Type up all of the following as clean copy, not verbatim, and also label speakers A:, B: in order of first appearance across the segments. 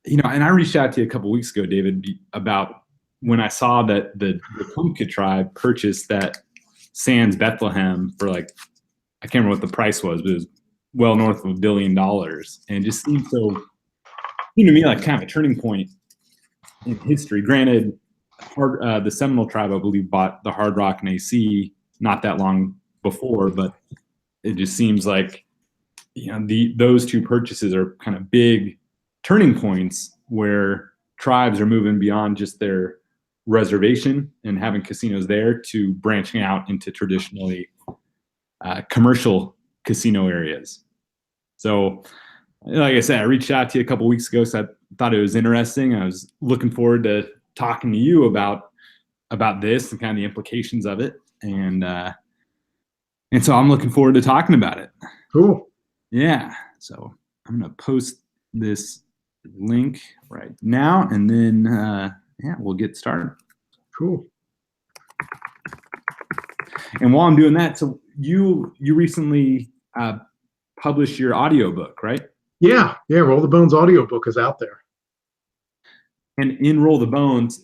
A: And I reached out to you a couple weeks ago, David, about when I saw that the Kumka tribe purchased that Sands Bethlehem for like, I can't remember what the price was, but it was well north of $1 billion. And it just seemed to me like kind of a turning point in history. Granted, the Seminole tribe, I believe, bought the Hard Rock and AC not that long before, but it just seems like those two purchases are kind of big turning points where tribes are moving beyond just their reservation and having casinos there to branching out into traditionally commercial casino areas. So, like I said, I reached out to you a couple weeks ago, so I thought it was interesting. I was looking forward to talking to you about this and kind of the implications of it, and so I'm looking forward to talking about it.
B: Cool.
A: Yeah. So I'm gonna post this link right now, and then we'll get started.
B: Cool.
A: And while I'm doing that, so you recently published your audiobook, right?
B: Yeah. Roll the Bones audiobook is out there.
A: And in Roll the Bones,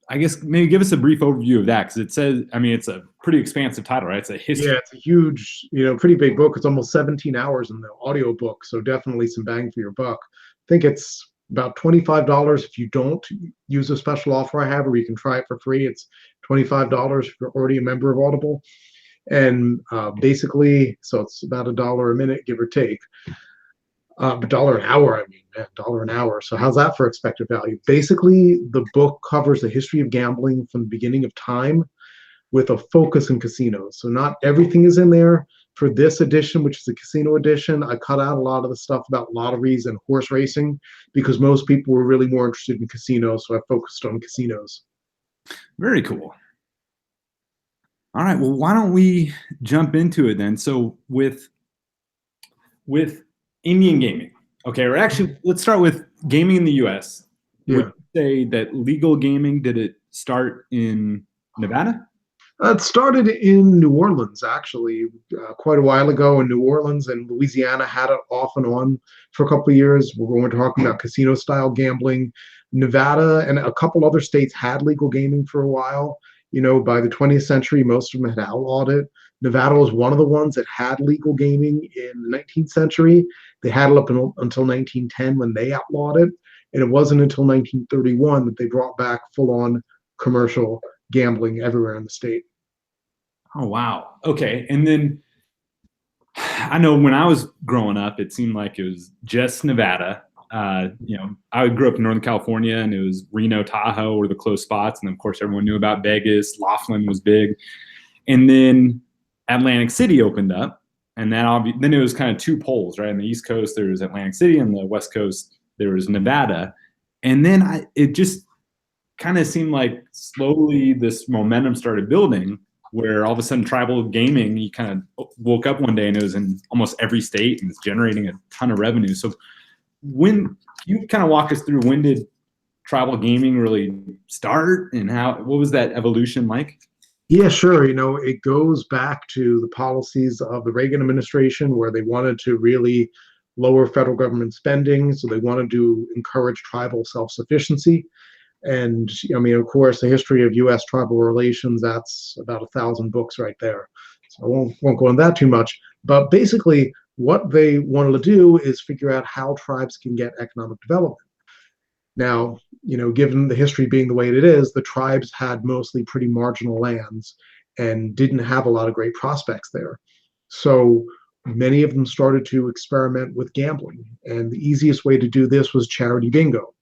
A: I guess maybe give us a brief overview of that, because it says, it's a pretty expansive title, right? It's a history.
B: Yeah, it's a huge, pretty big book. It's almost 17 hours in the audiobook, so definitely some bang for your buck. I think it's about $25 if you don't use a special offer I have, or you can try it for free. It's $25 if you're already a member of Audible. And basically, so it's about $1 a minute, give or take. $1 an hour, $1 an hour. So how's that for expected value? Basically, the book covers the history of gambling from the beginning of time with a focus in casinos. So not everything is in there. For this edition, which is a casino edition, I cut out a lot of the stuff about lotteries and horse racing because most people were really more interested in casinos, so I focused on casinos.
A: Very cool. All right, well, why don't we jump into it then? So with Indian gaming, okay, or actually, let's start with gaming in the U.S.
B: Yeah.
A: Would you say that legal gaming, did it start in Nevada?
B: It started in New Orleans, actually, quite a while ago in New Orleans, and Louisiana had it off and on for a couple of years. We're talking about casino-style gambling. Nevada and a couple other states had legal gaming for a while. By the 20th century, most of them had outlawed it. Nevada was one of the ones that had legal gaming in the 19th century. They had it up until 1910 when they outlawed it. And it wasn't until 1931 that they brought back full-on commercial gambling everywhere in the state.
A: Oh, wow. Okay. And then I know when I was growing up, it seemed like it was just Nevada. I grew up in Northern California, and it was Reno, Tahoe were the close spots. And of course, everyone knew about Vegas. Laughlin was big. And then Atlantic City opened up. And then it was kind of two poles, right? On the East Coast, there was Atlantic City. On the West Coast, there was Nevada. And then it just kind of seemed like slowly this momentum started building, where all of a sudden tribal gaming, you kind of woke up one day and it was in almost every state and it's generating a ton of revenue. So when you kind of walk us through, when did tribal gaming really start, and what was that evolution like?
B: Yeah, sure. It goes back to the policies of the Reagan administration, where they wanted to really lower federal government spending. So they wanted to encourage tribal self-sufficiency. And of course, the history of U.S. tribal relations, that's about 1,000 books right there. So I won't go into that too much. But basically, what they wanted to do is figure out how tribes can get economic development. Now, given the history being the way it is, the tribes had mostly pretty marginal lands and didn't have a lot of great prospects there. So many of them started to experiment with gambling. And the easiest way to do this was charity bingo,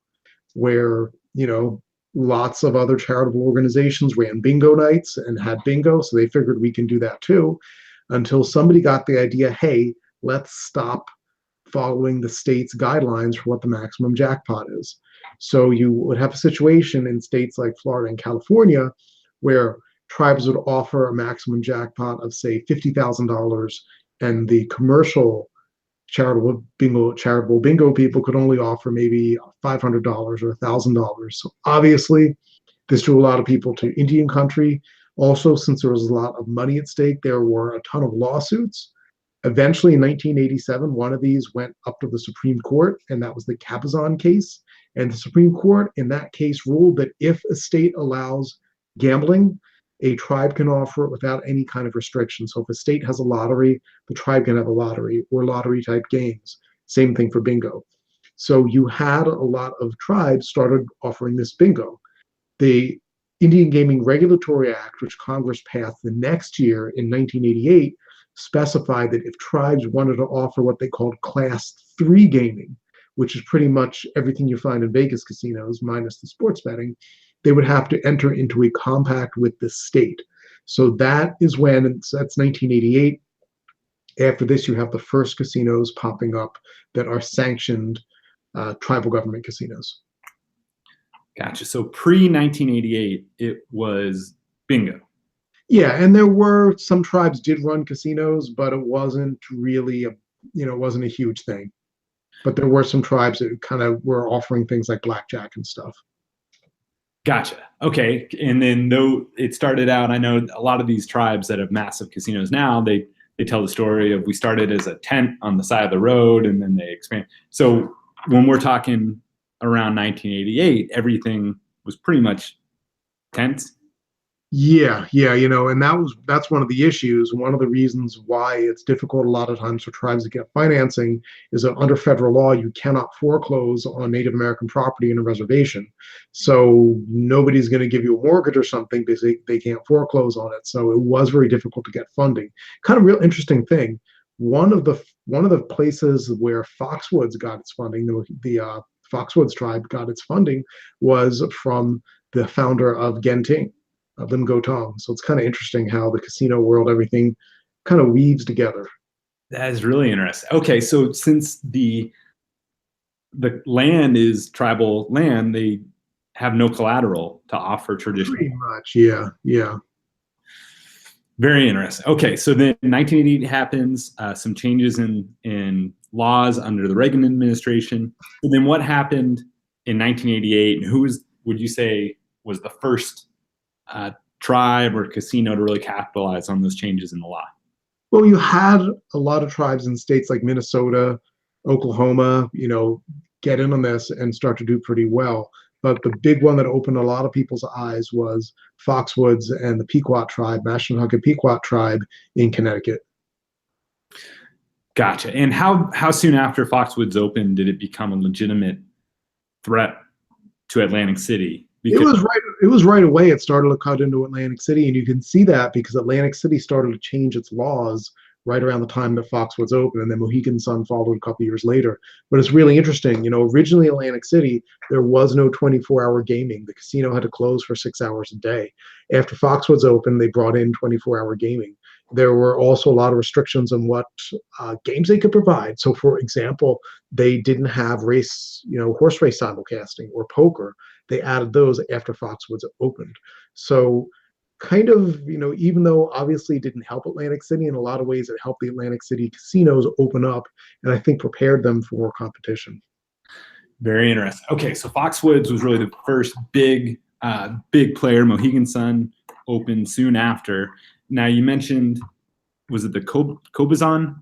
B: where lots of other charitable organizations ran bingo nights and had bingo, so they figured we can do that too, until somebody got the idea, hey, let's stop following the state's guidelines for what the maximum jackpot is. So you would have a situation in states like Florida and California where tribes would offer a maximum jackpot of, say, $50,000, and the commercial charitable bingo people could only offer maybe $500 or $1,000. So obviously, this drew a lot of people to Indian country. Also, since there was a lot of money at stake, there were a ton of lawsuits. Eventually, in 1987, one of these went up to the Supreme Court, and that was the Cabazon case. And the Supreme Court, in that case, ruled that if a state allows gambling, a tribe can offer it without any kind of restriction. So if a state has a lottery, the tribe can have a lottery or lottery type games. Same thing for bingo. So you had a lot of tribes started offering this bingo. The Indian Gaming Regulatory Act, which Congress passed the next year in 1988, specified that if tribes wanted to offer what they called Class 3 gaming, which is pretty much everything you find in Vegas casinos minus the sports betting, they would have to enter into a compact with the state. So that is when, that's 1988. After this, you have the first casinos popping up that are sanctioned tribal government casinos.
A: Gotcha. So pre-1988, it was bingo.
B: Yeah, and there were some tribes did run casinos, but it wasn't really it wasn't a huge thing. But there were some tribes that kind of were offering things like blackjack and stuff.
A: Gotcha. Okay. And then though it started out, I know a lot of these tribes that have massive casinos now, they tell the story of we started as a tent on the side of the road and then they expand. So when we're talking around 1988, everything was pretty much tents.
B: Yeah, and that's one of the issues. One of the reasons why it's difficult a lot of times for tribes to get financing is that under federal law, you cannot foreclose on Native American property in a reservation. So nobody's going to give you a mortgage or something because they can't foreclose on it. So it was very difficult to get funding. Kind of real interesting thing. One of the places where Foxwoods got its funding, the Foxwoods tribe got its funding, was from the founder of Genting, Lim Go Tong. So it's kind of interesting how the casino world, everything kind of weaves together.
A: That is really interesting. Okay, so since the land is tribal land, they have no collateral to offer traditional.
B: Pretty much, yeah.
A: Very interesting. Okay, so then 1988 happens, some changes in laws under the Reagan administration. And then what happened in 1988, and who would you say was the first tribe or casino to really capitalize on those changes in the law?
B: Well, you had a lot of tribes in states like Minnesota, Oklahoma, get in on this and start to do pretty well. But the big one that opened a lot of people's eyes was Foxwoods and the Pequot tribe, Mashantucket Pequot tribe in Connecticut.
A: Gotcha. And how soon after Foxwoods opened did it become a legitimate threat to Atlantic City?
B: Because it was right away. It started to cut into Atlantic City, and you can see that because Atlantic City started to change its laws right around the time that Foxwoods opened, and then Mohegan Sun followed a couple years later. But it's really interesting. Originally Atlantic City, there was no 24-hour gaming. The casino had to close for 6 hours a day. After Foxwoods opened, they brought in 24-hour gaming. There were also a lot of restrictions on what games they could provide. So, for example, they didn't have horse race simulcasting or poker. They added those after Foxwoods opened. So kind of, even though obviously it didn't help Atlantic City, in a lot of ways it helped the Atlantic City casinos open up and I think prepared them for more competition.
A: Very interesting. Okay, so Foxwoods was really the first big player. Mohegan Sun opened soon after. Now you mentioned, was it the Cabazon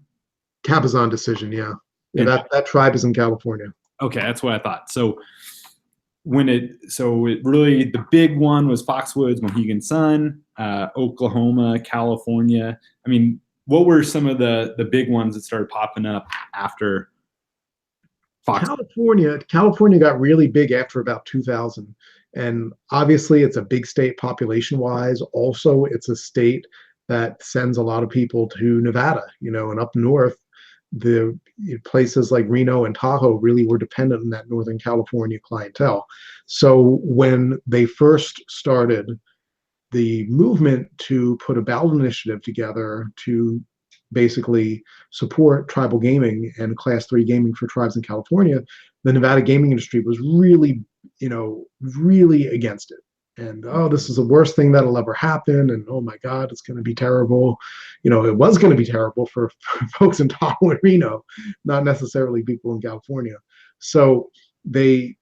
B: decision? Yeah, that tribe is in California.
A: Okay, that's what I thought. So it really, the big one was Foxwoods, Mohegan Sun, Oklahoma, California. I mean, what were some of the big ones that started popping up after Foxwoods?
B: California got really big after about 2000. And obviously it's a big state population wise. Also, it's a state that sends a lot of people to Nevada, and up north, the places like Reno and Tahoe really were dependent on that Northern California clientele. So when they first started the movement to put a ballot initiative together to basically support tribal gaming and Class 3 gaming for tribes in California, the Nevada gaming industry was really, really against it. And, this is the worst thing that'll ever happen. And, oh my God, it's going to be terrible. It was going to be terrible for folks in Tahoe and Reno, not necessarily people in California. So they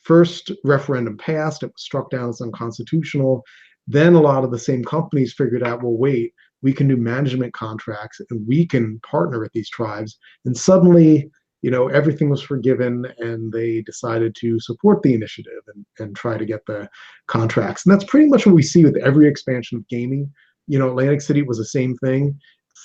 B: first referendum passed, it was struck down as unconstitutional. Then a lot of the same companies figured out, well, wait, we can do management contracts, and we can partner with these tribes. And suddenly, everything was forgiven, and they decided to support the initiative and try to get the contracts. And that's pretty much what we see with every expansion of gaming. Atlantic City was the same thing.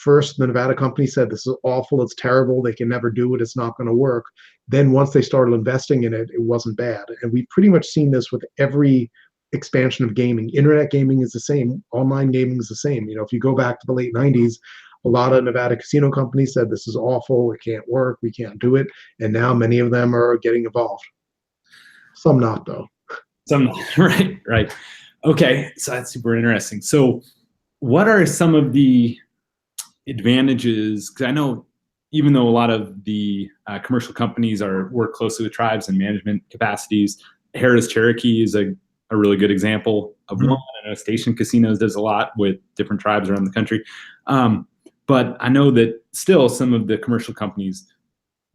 B: First, the Nevada company said, this is awful, it's terrible, they can never do it, it's not going to work. Then once they started investing in it, it wasn't bad. And we've pretty much seen this with every expansion of gaming. Internet gaming is the same. Online gaming is the same. If you go back to the late 90s, a lot of Nevada casino companies said, this is awful, it can't work, we can't do it. And now many of them are getting involved. Some not, though.
A: Some, right. Okay, so that's super interesting. So what are some of the advantages? Because I know even though a lot of the commercial companies work closely with tribes and management capacities, Harrah's Cherokee is a really good example of one. I know Station Casinos does a lot with different tribes around the country. But I know that still some of the commercial companies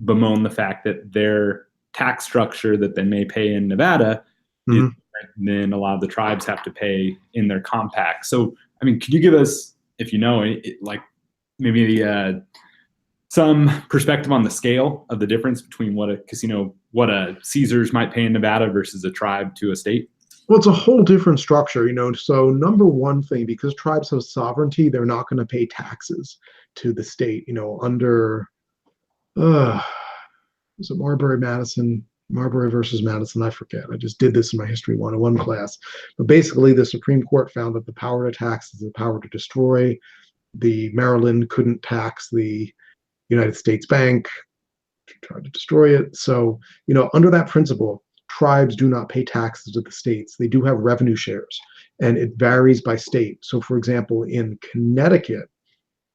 A: bemoan the fact that their tax structure that they may pay in Nevada is different than a lot of the tribes have to pay in their compact. So, I mean, could you give us, if you know, like maybe some perspective on the scale of the difference between what a Caesars might pay in Nevada versus a tribe to a state?
B: Well, it's a whole different structure, So number one thing, because tribes have sovereignty, they're not going to pay taxes to the state, under, is it Marbury versus Madison? I forget. I just did this in my History 101 class. But basically, the Supreme Court found that the power to tax is the power to destroy. The Maryland couldn't tax the United States Bank, tried to destroy it. So, under that principle, tribes do not pay taxes to the states. They do have revenue shares, and it varies by state. So, for example, in Connecticut,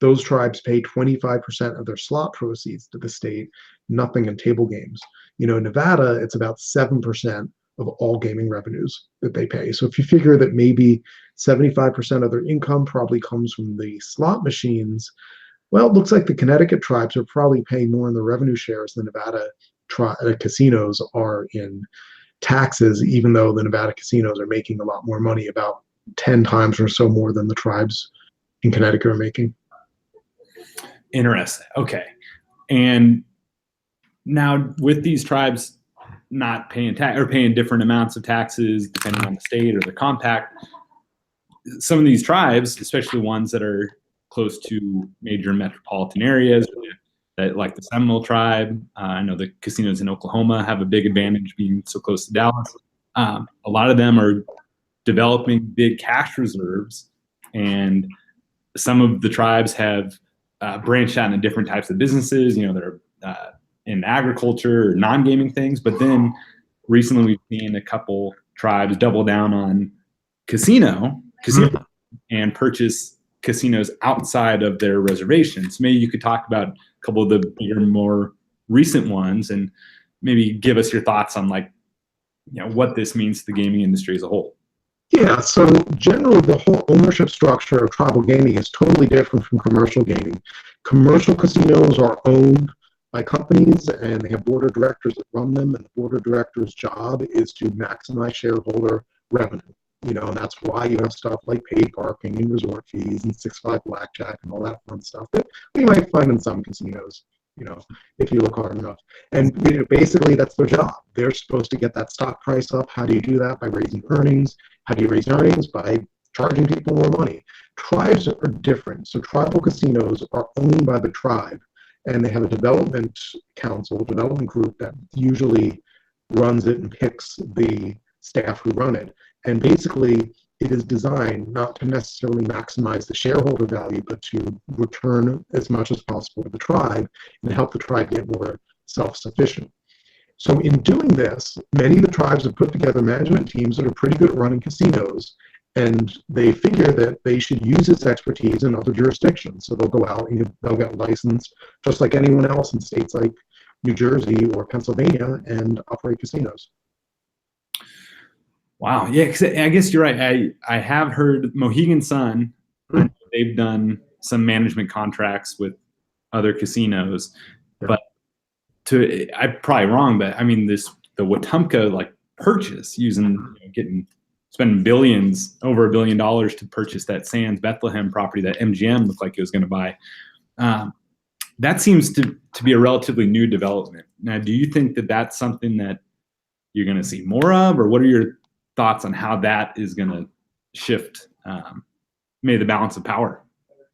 B: those tribes pay 25% of their slot proceeds to the state, nothing in table games. In Nevada, it's about 7% of all gaming revenues that they pay. So if you figure that maybe 75% of their income probably comes from the slot machines, well, it looks like the Connecticut tribes are probably paying more in the revenue shares than Nevada casinos are in taxes, even though the Nevada casinos are making a lot more money, about 10 times or so more than the tribes in Connecticut are making.
A: Interesting. Okay. And now with these tribes not paying tax or paying different amounts of taxes depending on the state or the compact, some of these tribes, especially ones that are close to major metropolitan areas, that like the Seminole tribe, I know the casinos in Oklahoma have a big advantage being so close to Dallas. A lot of them are developing big cash reserves, and some of the tribes have branched out into different types of businesses. They're in agriculture or non-gaming things. But then recently we've seen a couple tribes double down on casino and purchase casinos outside of their reservations. Maybe you could talk about a couple of the bigger, more recent ones, and maybe give us your thoughts on what this means to the gaming industry as a whole.
B: Yeah, so generally the whole ownership structure of tribal gaming is totally different from commercial gaming. Commercial casinos are owned by companies, and they have board of directors that run them, and the board of directors' job is to maximize shareholder revenue. And that's why you have stuff like paid parking and resort fees and 6-5 blackjack and all that fun stuff that we might find in some casinos, if you look hard enough. And basically that's their job. They're supposed to get that stock price up. How do you do that? By raising earnings. How do you raise earnings? By charging people more money. Tribes are different. So tribal casinos are owned by the tribe, and they have a development group that usually runs it and picks the staff who run it. And basically, it is designed not to necessarily maximize the shareholder value, but to return as much as possible to the tribe and help the tribe get more self-sufficient. So in doing this, many of the tribes have put together management teams that are pretty good at running casinos, and they figure that they should use this expertise in other jurisdictions. So they'll go out and they'll get licensed just like anyone else in states like New Jersey or Pennsylvania and operate casinos.
A: Wow. Yeah, 'cause I guess you're right. I have heard Mohegan Sun, they've done some management contracts with other casinos, but I'm probably wrong, but I mean the Wetumpka purchase using getting spending billions, over $1 billion to purchase that Sands Bethlehem property that MGM looked like it was going to buy. That seems to be a relatively new development. Now, do you think that that's something that you're going to see more of, or what are your thoughts on how that is going to shift maybe the balance of power?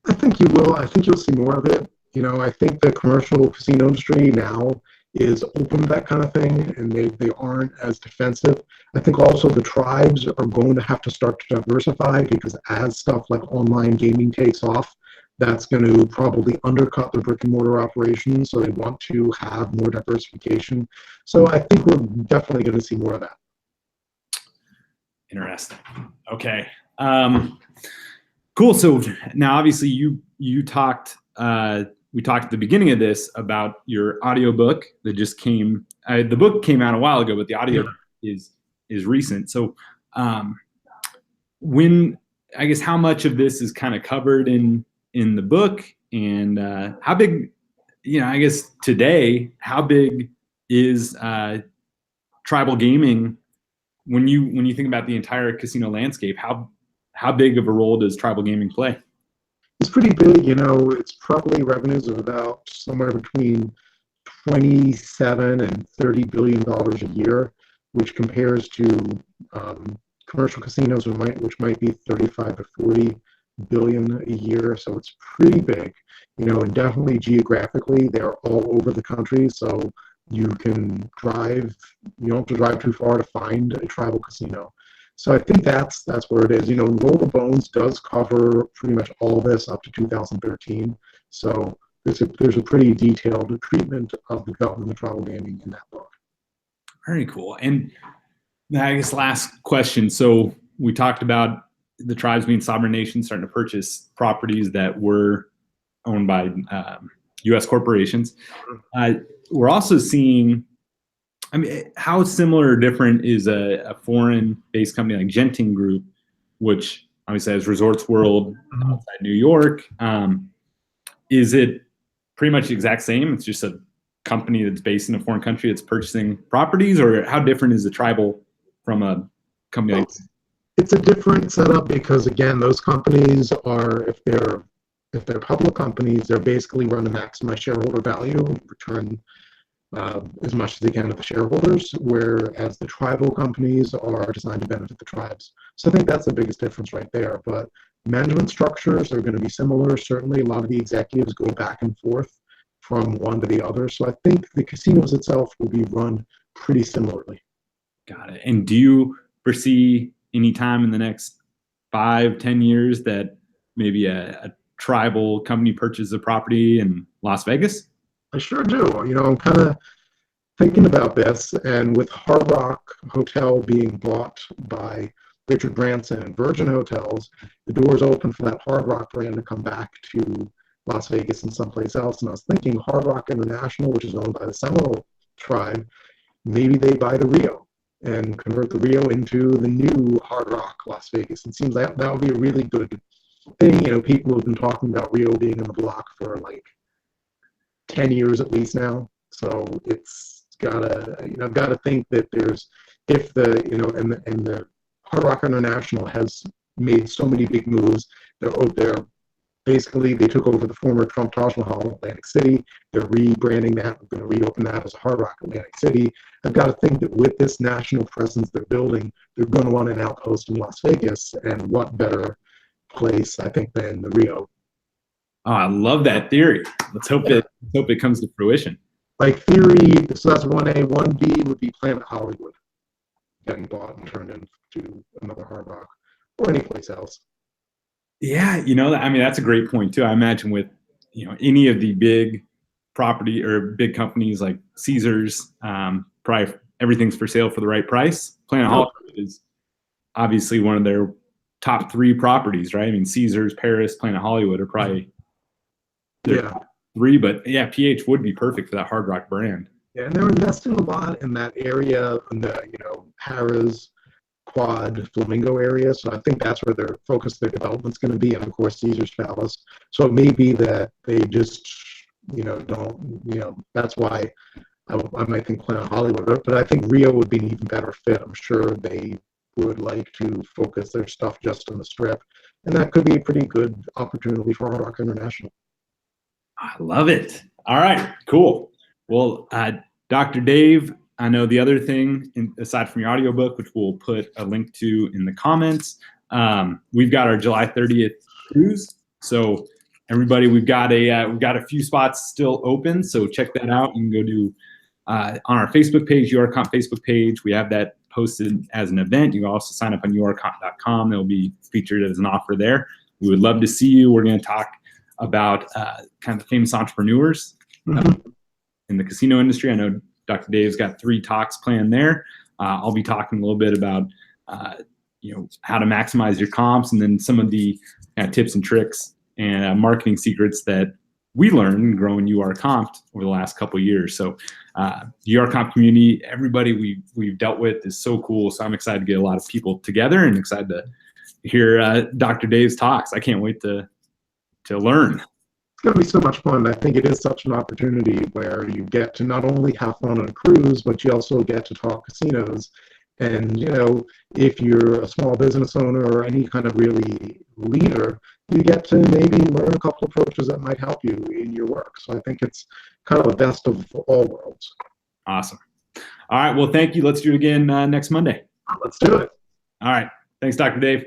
B: I think you will. I think you'll see more of it. I think the commercial casino industry now is open to that kind of thing, and they aren't as defensive. I think also the tribes are going to have to start to diversify, because as stuff like online gaming takes off, that's going to probably undercut their brick and mortar operations. So they want to have more diversification. So I think we're definitely going to see more of that.
A: Interesting. Okay. Cool. So now, obviously, you talked. We talked at the beginning of this about your audiobook that just came. The book came out a while ago, but the audio is recent. So, how much of this is kind of covered in the book, and how big? I guess today, how big is tribal gaming when you think about the entire casino landscape? How big of a role does tribal gaming play?
B: It's pretty big. It's probably revenues of about somewhere between $27 and $30 billion a year, which compares to commercial casinos, which might be 35 to 40 billion a year. So it's pretty big, and definitely geographically, they're all over the country. So you can drive, you don't have to drive too far to find a tribal casino. So I think that's where it is. Roll the Bones does cover pretty much all this up to 2013. So there's a pretty detailed treatment of the development of tribal gaming in that book.
A: Very cool. And I guess last question. So we talked about the tribes being sovereign nations starting to purchase properties that were owned by U.S. corporations. We're also seeing, how similar or different is a foreign-based company like Genting Group, which obviously has Resorts World outside New York? Is it pretty much the exact same? It's just a company that's based in a foreign country that's purchasing properties, or how different is the tribal from a company like this?
B: It's a different setup because, again, those companies are, if they're public companies, they're basically run to maximize shareholder value and return as much as they can to the shareholders, whereas the tribal companies are designed to benefit the tribes. So I think that's the biggest difference right there. But management structures are going to be similar. Certainly, a lot of the executives go back and forth from one to the other. So I think the casinos itself will be run pretty similarly.
A: Got it. And do you foresee any time in the next 5-10 years that maybe a tribal company purchases a property in Las Vegas?
B: I sure do. I'm kind of thinking about this, and with Hard Rock Hotel being bought by Richard Branson and Virgin Hotels, the doors open for that Hard Rock brand to come back to Las Vegas and someplace else. And I was thinking Hard Rock International, which is owned by the Seminole tribe, maybe they buy the Rio and convert the Rio into the new Hard Rock Las Vegas. It seems that would be a really good thing. People have been talking about Rio being in the block for like 10 years at least now. So it's gotta, I've got to think that if the Hard Rock International has made so many big moves. They're basically, they took over the former Trump Taj Mahal in Atlantic City. They're rebranding that. We're going to reopen that as a Hard Rock Atlantic City. I've got to think that with this national presence they're building, they're going to want an outpost in Las Vegas, and what better place, I think, than the Rio.
A: Oh, I love that theory. Let's hope it comes to fruition.
B: Like theory, so that's 1A. 1B would be Planet Hollywood getting bought and turned into another Hard Rock or any place else.
A: Yeah, that's a great point too. I imagine with any of the big property or big companies like Caesars, probably everything's for sale for the right price. Planet Hollywood is obviously one of their top 3 properties, right? I mean, Caesars, Paris, Planet Hollywood are probably top 3, but yeah, PH would be perfect for that Hard Rock brand.
B: Yeah, and they're investing a lot in that area, in the Harrah's Quad Flamingo area. So I think that's where their development's going to be, and of course Caesar's Palace. So it may be that they just don't, that's why I might think Planet Hollywood, but I think Rio would be an even better fit. I'm sure they would like to focus their stuff just on the Strip. And that could be a pretty good opportunity for Hard Rock International.
A: I love it. All right, cool. Well, Dr. Dave, I know the other thing, aside from your audiobook, which we'll put a link to in the comments, we've got our July 30th cruise. So everybody, we've got a few spots still open. So check that out. You can go to on our Facebook page, URComped Facebook page. We have that posted as an event. You can also sign up on URComped.com. It'll be featured as an offer there. We would love to see you. We're going to talk about kind of famous entrepreneurs in the casino industry. I know Dr. Dave's got 3 talks planned there. I'll be talking a little bit about how to maximize your comps, and then some of the tips and tricks and marketing secrets that we learned growing URComped over the last couple of years. So the URComped community, everybody we've dealt with is so cool. So I'm excited to get a lot of people together and excited to hear Dr. Dave's talks. I can't wait to learn.
B: It's going to be so much fun. I think it is such an opportunity where you get to not only have fun on a cruise, but you also get to talk casinos. And, if you're a small business owner or any kind of really leader, you get to maybe learn a couple approaches that might help you in your work. So I think it's kind of the best of all worlds.
A: Awesome. All right. Well, thank you. Let's do it again next Monday.
B: Let's do it.
A: All right. Thanks, Dr. Dave.